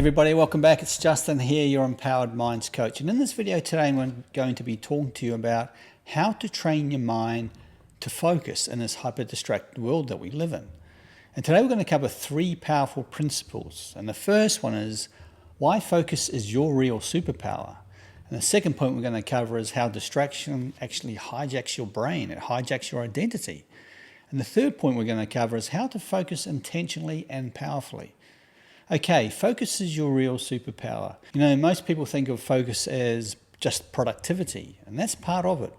Everybody, welcome back. It's Justin here, your Empowered Minds coach. And in this video today, I'm going to be talking to you about how to train your mind to focus in this hyper-distracted world that we live in. And today we're going to cover 3 powerful principles. And the first one is why focus is your real superpower. And the second point we're going to cover is how distraction actually hijacks your brain. It hijacks your identity. And the third point we're going to cover is how to focus intentionally and powerfully. Okay, focus is your real superpower. You know, most people think of focus as just productivity, and that's part of it.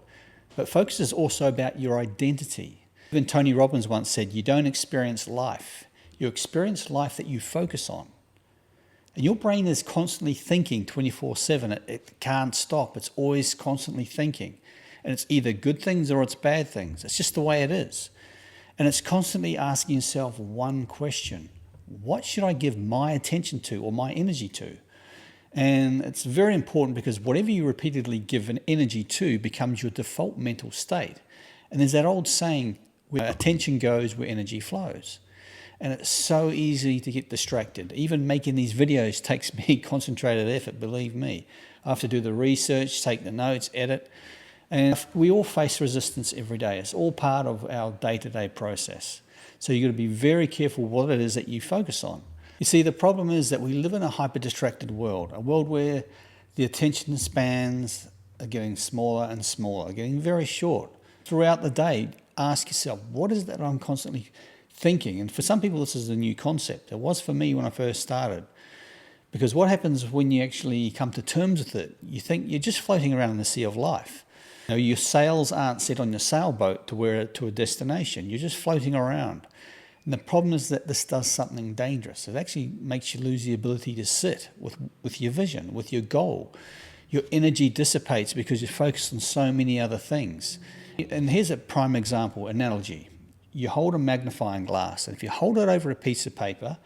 But focus is also about your identity. Even Tony Robbins once said, you don't experience life. You experience life that you focus on. And your brain is constantly thinking 24/7. It can't stop. It's always constantly thinking. And it's either good things or it's bad things. It's just the way it is. And it's constantly asking yourself one question. What should I give my attention to or my energy to? And it's very important because whatever you repeatedly give an energy to becomes your default mental state. And there's that old saying, where attention goes, where energy flows. And it's so easy to get distracted. Even making these videos takes me concentrated effort, believe me. I have to do the research, take the notes, edit. And we all face resistance every day. It's all part of our day-to-day process. So you've got to be very careful what it is that you focus on. You see, the problem is that we live in a hyper-distracted world, a world where the attention spans are getting smaller and smaller, getting very short. Throughout the day, ask yourself, what is it that I'm constantly thinking? And for some people, this is a new concept. It was for me when I first started. Because what happens when you actually come to terms with it, you think you're just floating around in the sea of life. You know, your sails aren't set on your sailboat to a destination. You're just floating around. And the problem is that this does something dangerous. It actually makes you lose the ability to sit with your vision, with your goal. Your energy dissipates because you're focused on so many other things. And here's a prime example, analogy. You hold a magnifying glass, and if you hold it over a piece of paper,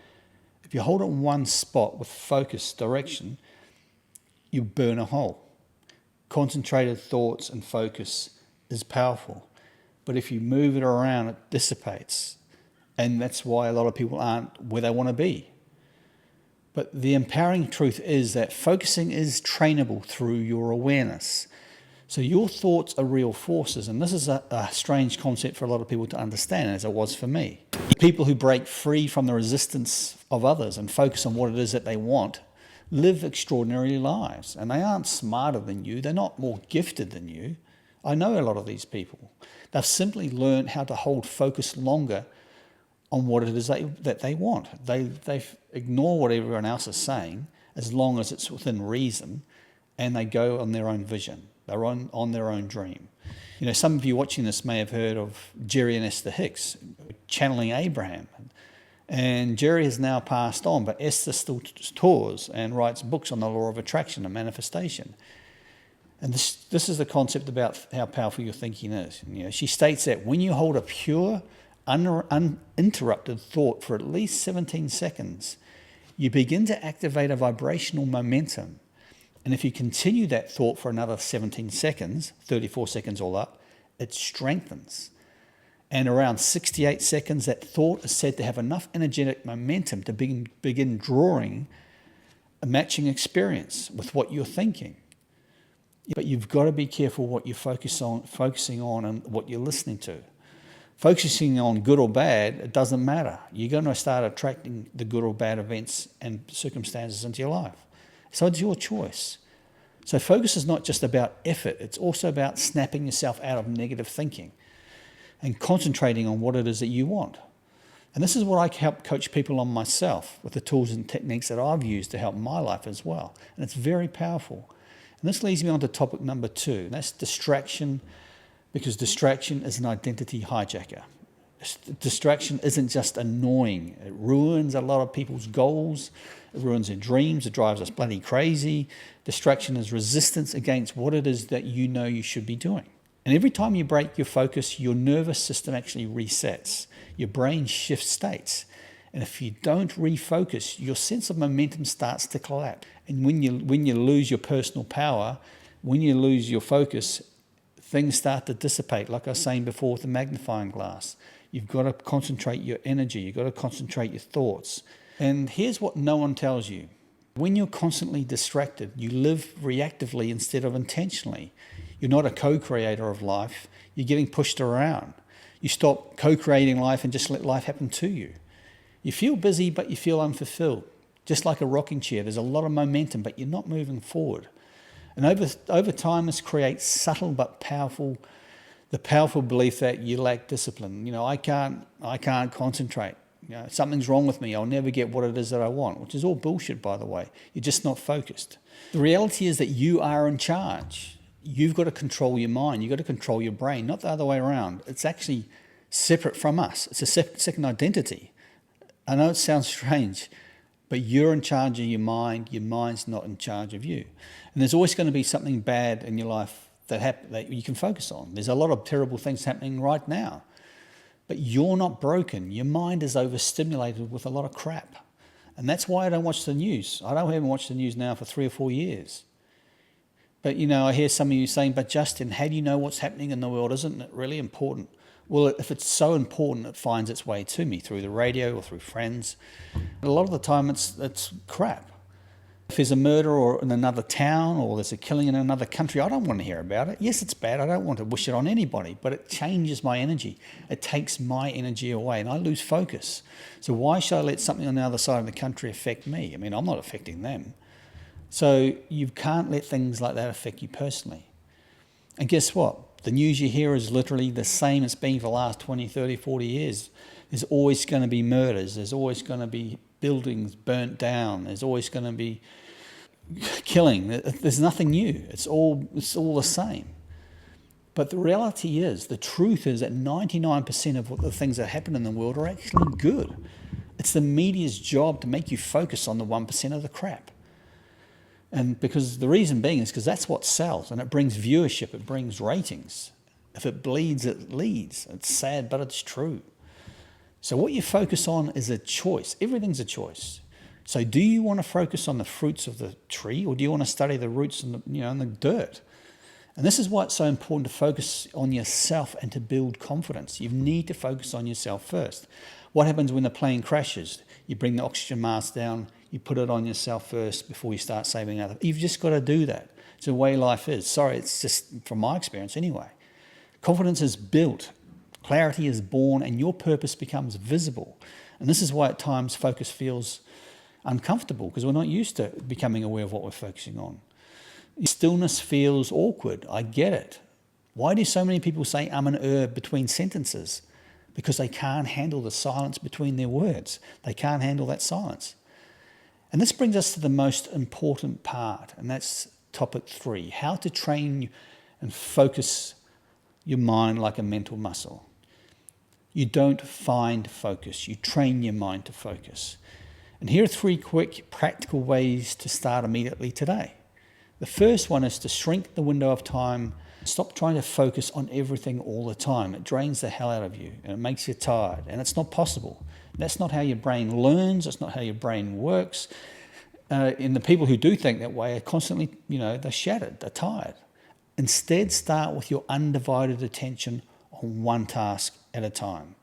if you hold it in one spot with focus, direction, you burn a hole. Concentrated thoughts and focus is powerful. But if you move it around, it dissipates. And that's why a lot of people aren't where they want to be. But the empowering truth is that focusing is trainable through your awareness. So your thoughts are real forces. And this is a strange concept for a lot of people to understand, as it was for me. People who break free from the resistance of others and focus on what it is that they want live extraordinary lives. And they aren't smarter than you. They're not more gifted than you. I know a lot of these people. They've simply learned how to hold focus longer on what it is that they want. They ignore what everyone else is saying as long as it's within reason, and they go on their own vision. They're on their own dream. You know, some of you watching this may have heard of Jerry and Esther Hicks channeling Abraham. And Jerry has now passed on, but Esther still tours and writes books on the law of attraction and manifestation. And this is the concept about how powerful your thinking is. You know, she states that when you hold a pure, uninterrupted thought for at least 17 seconds, you begin to activate a vibrational momentum. And if you continue that thought for another 17 seconds, 34 seconds all up, it strengthens. And around 68 seconds, that thought is said to have enough energetic momentum to begin drawing a matching experience with what you're thinking. But you've got to be careful what you're focusing on and what you're listening to. Focusing on good or bad, it doesn't matter. You're going to start attracting the good or bad events and circumstances into your life. So it's your choice. So focus is not just about effort. It's also about snapping yourself out of negative thinking and concentrating on what it is that you want. And this is what I help coach people on myself with the tools and techniques that I've used to help my life as well. And it's very powerful. And this leads me on to topic number 2, and that's distraction. Because distraction is an identity hijacker. Distraction isn't just annoying. It ruins a lot of people's goals. It ruins their dreams. It drives us bloody crazy. Distraction is resistance against what it is that you know you should be doing. And every time you break your focus, your nervous system actually resets. Your brain shifts states. And if you don't refocus, your sense of momentum starts to collapse. And when you lose your personal power, when you lose your focus, things start to dissipate, like I was saying before with the magnifying glass. You've got to concentrate your energy. You've got to concentrate your thoughts. And here's what no one tells you. When you're constantly distracted, you live reactively instead of intentionally. You're not a co-creator of life. You're getting pushed around. You stop co-creating life and just let life happen to you. You feel busy, but you feel unfulfilled. Just like a rocking chair, there's a lot of momentum, but you're not moving forward. And over time, this creates subtle but powerful, the powerful belief that you lack discipline. I can't concentrate. Something's wrong with me. I'll never get what it is that I want, which is all bullshit, by the way. You're just not focused. The reality is that you are in charge. You've got to control your mind. You've got to control your brain, not the other way around. It's actually separate from us. It's a second identity. I know it sounds strange, but you're in charge of your mind. Your mind's not in charge of you. And there's always going to be something bad in your life that you can focus on. There's a lot of terrible things happening right now. But you're not broken. Your mind is overstimulated with a lot of crap. And that's why I don't watch the news. I haven't watched the news now for 3 or 4 years. But, I hear some of you saying, but Justin, how do you know what's happening in the world? Isn't it really important? Well, if it's so important, it finds its way to me through the radio or through friends. But a lot of the time, it's crap. If there's a murder in another town or there's a killing in another country, I don't want to hear about it. Yes, it's bad. I don't want to wish it on anybody, but it changes my energy. It takes my energy away and I lose focus. So why should I let something on the other side of the country affect me? I'm not affecting them. So you can't let things like that affect you personally. And guess what? The news you hear is literally the same it's been for the last 20, 30, 40 years. There's always going to be murders. There's always going to be buildings burnt down. There's always going to be killing. There's nothing new. It's all the same. But the reality is, the truth is that 99% of the things that happen in the world are actually good. It's the media's job to make you focus on the 1% of the crap. And because the reason being is because that's what sells, and it brings viewership, it brings ratings. If it bleeds, it leads. It's sad, but it's true. So what you focus on is a choice. Everything's a choice. So do you want to focus on the fruits of the tree, or do you want to study the roots in the dirt? And this is why it's so important to focus on yourself and to build confidence. You need to focus on yourself first. What happens when the plane crashes? You bring the oxygen mask down, you put it on yourself first before you start saving others. You've just got to do that. It's the way life is. Sorry, it's just from my experience anyway. Confidence is built. Clarity is born and your purpose becomes visible. And this is why at times focus feels uncomfortable, because we're not used to becoming aware of what we're focusing on. Stillness feels awkward. I get it. Why do so many people say and between sentences? Because they can't handle the silence between their words. They can't handle that silence. And this brings us to the most important part, and that's topic 3, how to train and focus your mind like a mental muscle. You don't find focus, you train your mind to focus. And here are 3 quick practical ways to start immediately today. The first one is to shrink the window of time. Stop trying to focus on everything all the time. It drains the hell out of you and it makes you tired, and it's not possible. That's not how your brain learns. It's not how your brain works. And the people who do think that way are constantly, they're shattered, they're tired. Instead, start with your undivided attention on one task at a time,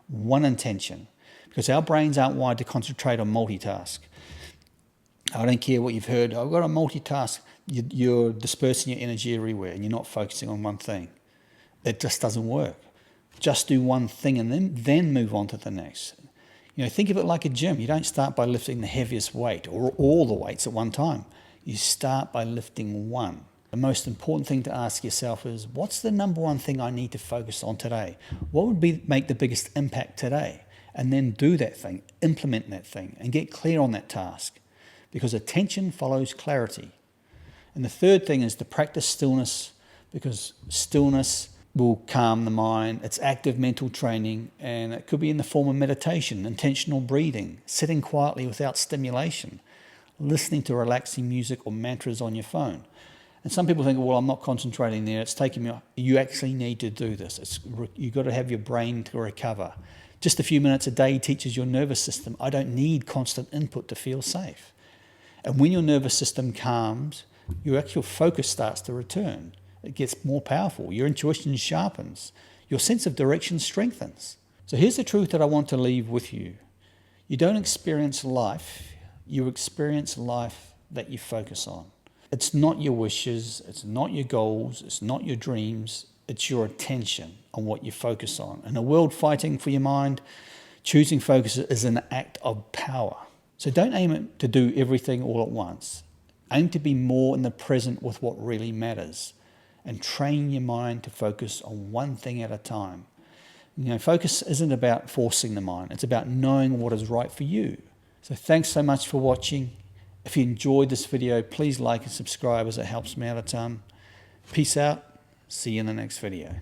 one intention, because our brains aren't wired to concentrate on multitask. I don't care what you've heard. I've got to multitask. You're dispersing your energy everywhere and you're not focusing on one thing. It just doesn't work. Just do one thing and then move on to the next. Think of it like a gym. You don't start by lifting the heaviest weight or all the weights at one time. You start by lifting one. The most important thing to ask yourself is, what's the number one thing I need to focus on today? What would make the biggest impact today? And then do that thing, implement that thing, and get clear on that task. Because attention follows clarity. And the third thing is to practice stillness, because stillness will calm the mind. It's active mental training, and it could be in the form of meditation, intentional breathing, sitting quietly without stimulation, listening to relaxing music or mantras on your phone. And some people think, well, I'm not concentrating there. It's taking me. You actually need to do this. You've got to have your brain to recover. Just a few minutes a day teaches your nervous system, I don't need constant input to feel safe. And when your nervous system calms, your actual focus starts to return. It gets more powerful. Your intuition sharpens. Your sense of direction strengthens. So here's the truth that I want to leave with you. You don't experience life. You experience life that you focus on. It's not your wishes, it's not your goals, it's not your dreams, it's your attention on what you focus on. In a world fighting for your mind, choosing focus is an act of power. So don't aim to do everything all at once. Aim to be more in the present with what really matters, and train your mind to focus on one thing at a time. Focus isn't about forcing the mind, it's about knowing what is right for you. So thanks so much for watching. If you enjoyed this video, please like and subscribe as it helps me out a ton. Peace out. See you in the next video.